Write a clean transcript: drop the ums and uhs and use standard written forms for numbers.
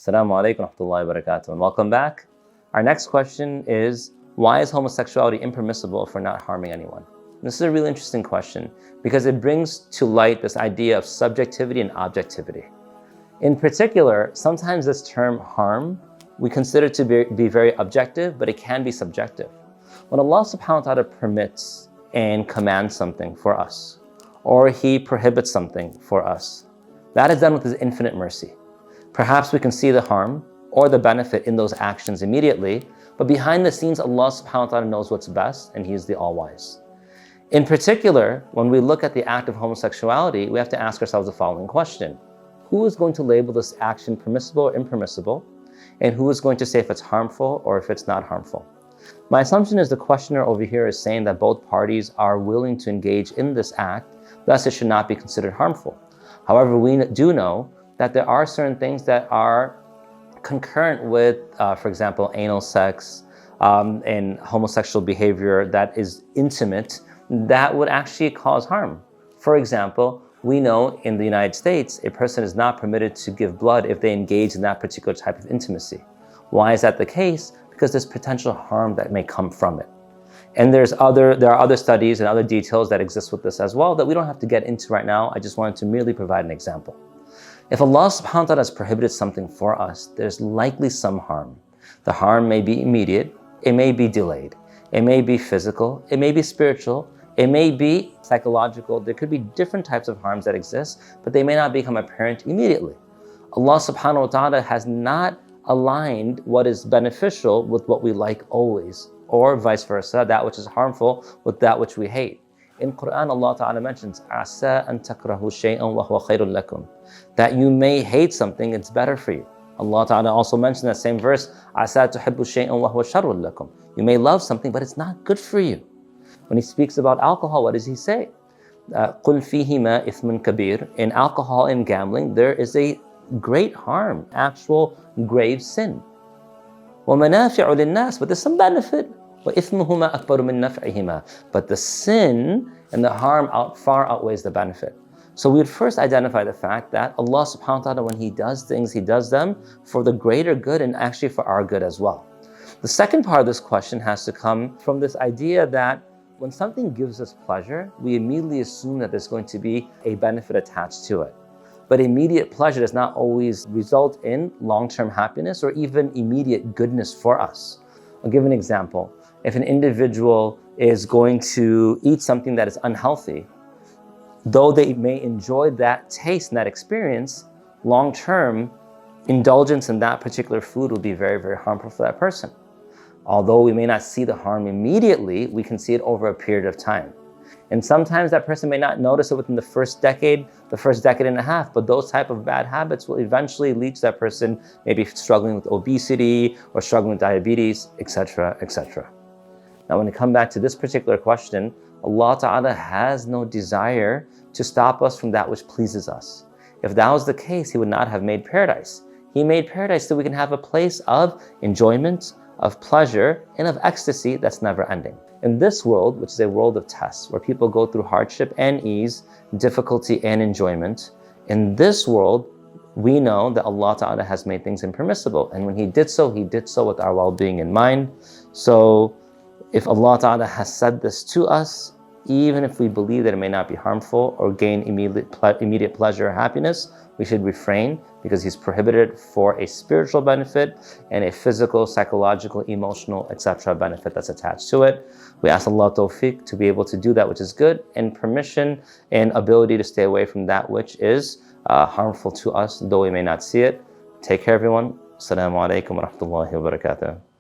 Assalamu alaikum wa rahmatullahi wa barakatuh, and welcome back. Our next question is, why is homosexuality impermissible if we're not harming anyone? This is a really interesting question because it brings to light this idea of subjectivity and objectivity. In particular, sometimes this term harm, we consider to be very objective, but it can be subjective. When Allah subhanahu wa ta'ala permits and commands something for us, or He prohibits something for us, that is done with His infinite mercy. Perhaps we can see the harm or the benefit in those actions immediately, but behind the scenes, Allah subhanahu wa ta'ala knows what's best, and He is the all-wise. In particular, when we look at the act of homosexuality, we have to ask ourselves the following question. Who is going to label this action permissible or impermissible? And who is going to say if it's harmful or if it's not harmful? My assumption is the questioner over here is saying that both parties are willing to engage in this act, thus it should not be considered harmful. However, we do know that there are certain things that are concurrent with, for example, anal sex and homosexual behavior that is intimate, that would actually cause harm. For example, we know in the United States, a person is not permitted to give blood if they engage in that particular type of intimacy. Why is that the case? Because there's potential harm that may come from it. And there are other studies and other details that exist with this as well that we don't have to get into right now. I just wanted to merely provide an example. If Allah subhanahu wa ta'ala has prohibited something for us, there's likely some harm. The harm may be immediate, it may be delayed, it may be physical, it may be spiritual, it may be psychological. There could be different types of harms that exist, but they may not become apparent immediately. Allah subhanahu wa ta'ala has not aligned what is beneficial with what we like always, or vice versa, that which is harmful with that which we hate. In Quran, Allah Ta'ala mentions, "Asa an takrahu shay'an wa huwa khayrun lakum," that you may hate something, it's better for you. Allah Ta'ala also mentioned that same verse, "Asa tuhibbu shay'an wa huwa sharrun lakum." You may love something, but it's not good for you. When He speaks about alcohol, what does He say? "Qul fihima ithmun kabir." In alcohol and gambling, there is a great harm, actual grave sin. وَمَنَافِعُ لِلنَّاسِ, but there's some benefit. وَإِثْمُهُمَا أَكْبَرُ مِن نَفْعِهِمَا, but the sin and the harm far outweighs the benefit. So we would first identify the fact that Allah subhanahu wa ta'ala, when He does things, He does them for the greater good and actually for our good as well. The second part of this question has to come from this idea that when something gives us pleasure, we immediately assume that there's going to be a benefit attached to it. But immediate pleasure does not always result in long-term happiness or even immediate goodness for us. I'll give an example. If an individual is going to eat something that is unhealthy, though they may enjoy that taste and that experience, long-term indulgence in that particular food will be very, very harmful for that person. Although we may not see the harm immediately, we can see it over a period of time. And sometimes that person may not notice it within the first decade and a half, but those type of bad habits will eventually lead to that person maybe struggling with obesity or struggling with diabetes, etc., etc. Now, when we come back to this particular question, Allah Ta'ala has no desire to stop us from that which pleases us. If that was the case, He would not have made paradise. He made paradise so we can have a place of enjoyment, of pleasure, and of ecstasy that's never ending. In this world, which is a world of tests, where people go through hardship and ease, difficulty and enjoyment, in this world, we know that Allah Ta'ala has made things impermissible. And when He did so with our well-being in mind. So if Allah Ta'ala has said this to us, even if we believe that it may not be harmful or gain immediate pleasure or happiness, we should refrain because He's prohibited for a spiritual benefit and a physical, psychological, emotional, etc. benefit that's attached to it. We ask Allah tawfiq to be able to do that which is good, and permission and ability to stay away from that which is harmful to us, though we may not see it. Take care, everyone. Assalamu alaikum wa rahmatullahi wa barakatuh.